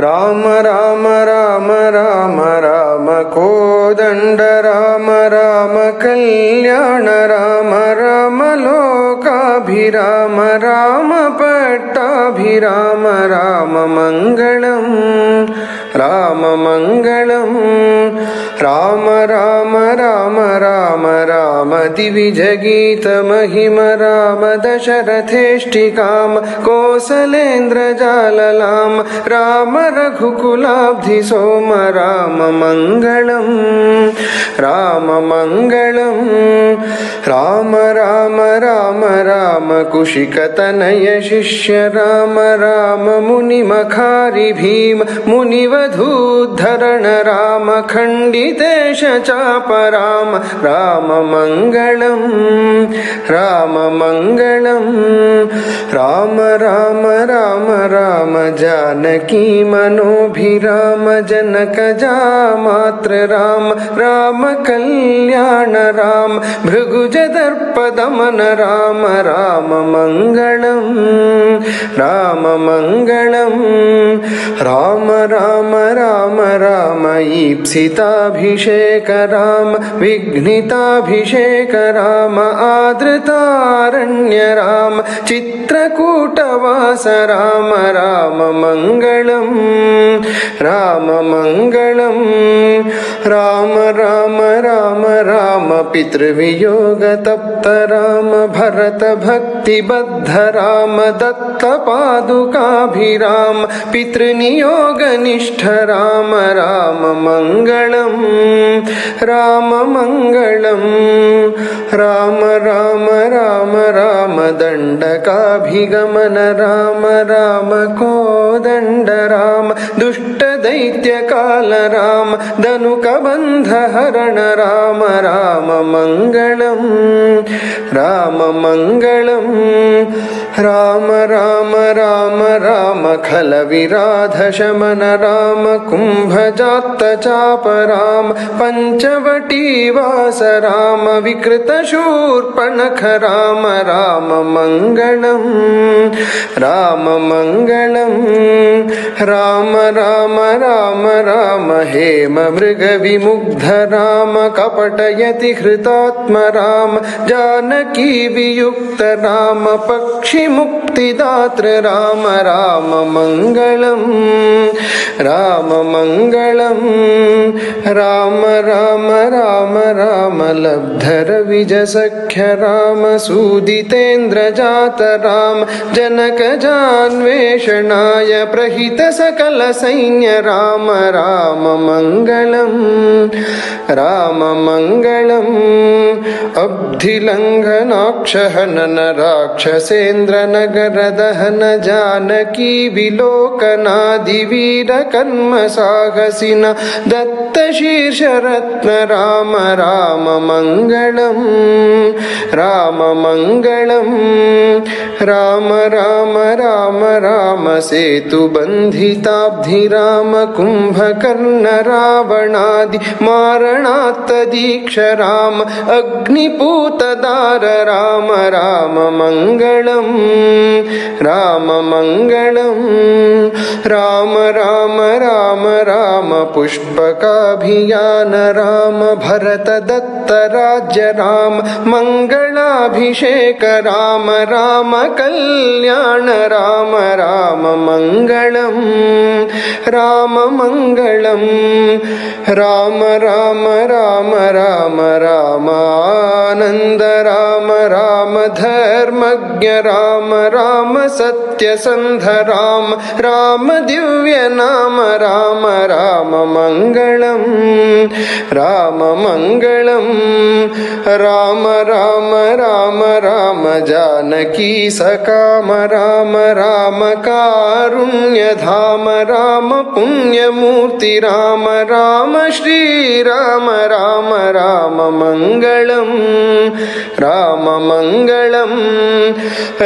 రామ రామ రామ రామ రామ కోదండ రామ రామ కళ్యాణ రామ రామ లోకాభిరామ రామ పట్టాభిరామ రామ మంగళం రామ మంగళం రామ రామ రామ రామ రామ దివిజగీత మహిమ రామ దశరథేష్టికామ కోసలేంద్రజాలలామ రామ రఘుకులాబ్ధి సోమ రామ మంగళం రామ మంగళం రామ రామ రామ రామ కుశికతనయ శిష్య రామ రామ మునిమఖారి భీమ మునివధూద్ధరణ రామ ఖండితేశ చాప రామ రామ మంగళం రామ మంగళం రామ రామ రామ రామ जानकी मनोभिराम जनक जामात्र राम राम कल्याण राम भृगुजदर्पदमन राम राम मंगलम राम मंगलम राम राम राम राम ईप्सिताभिषेक राम विघ्निताभिषेक राम आदृतारण्य राम चित्रकूटवास राम राम मंगलम राम मंगलम राम राम राम राम पितृवियोग तप्त राम भरत भक्ति बद्ध राम दत्त पादुकाभिराम पितृनियोग निष्ठ राम राम मंगलम राम मंगलम राम राम राम राम दंडकाभिगमन राम राम कोदंड राम दुष्ट दैत्य काल राम धनुक बंध हरण राम राम मंगलम राम मंगलम राम राम राम राम खल विराध शमन राम कुंभजात चाप राम पंचवटी वास राम विकृत शूर्पणख राम राम मंगलम राम मंगलम राम राम राम राम हेम मृग विमुग्ध राम कपटयति हृतात्म राम जानकी वियुक्त राम पक्षि मुक्तिदात्र राम राम मंगलम राम मंगलम राम राम राम राम लब्धर विज सख्य राम सूदितेन्द्र जात राम जनक जान्वेषणाय प्रहित सकल सैन्य राम राम मंगलम राम मंगलम अब्धिलंघनाक्ष हनन राक्षसेन्द्र नगर दहन जानकी विलोकनादि वीर कर्म साहसिन दत्त शीर्ष रत्न राम राम मंगलम राम मंगलम राम राम राम राम सेतु बंधिताब्धि राम कुंभकर्ण रावणादि मारणात्त दीक्ष राम अग्निपूत दार राम राम मंगलम राम मंगलम राम राम राम राम पुष्पकाभियान राम भरत दत्त राज्य राम मंगलाभिषेक राम राम कल्याण राम राम मंगलम राम मंगलम राम राम राम राम राम आनंद राम राम धर्मज्ञ राम राम सत्यसंध राम राम दिव्य नाम राम राम मंगलम राम मंगलम राम राम राम राम जानकी सकाम राम राम कारुण्य धाम राम पुण्यमूर्ति राम राम श्री राम राम राम मंगलम राम मंगलम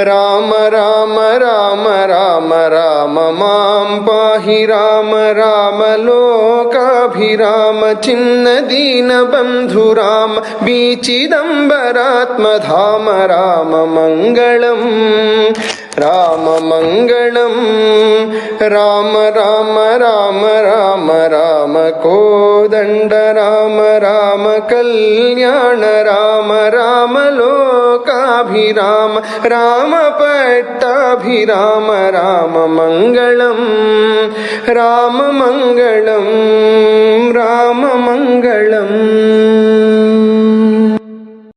राम राम राम राम राम मां पाहि राम राम लोकाभिराम चिन्न दीन बंधु राम రామ బీచిదంబరాత్మధామ రామమంగళం రామమంగళం రామ రామ రామ రామ రామ కోదండ రామ రామ కళ్యాణ రామ రామ లోకాభిరామ రామ పట్టాభిరామ రామమంగళం రామమంగళం రామమంగళం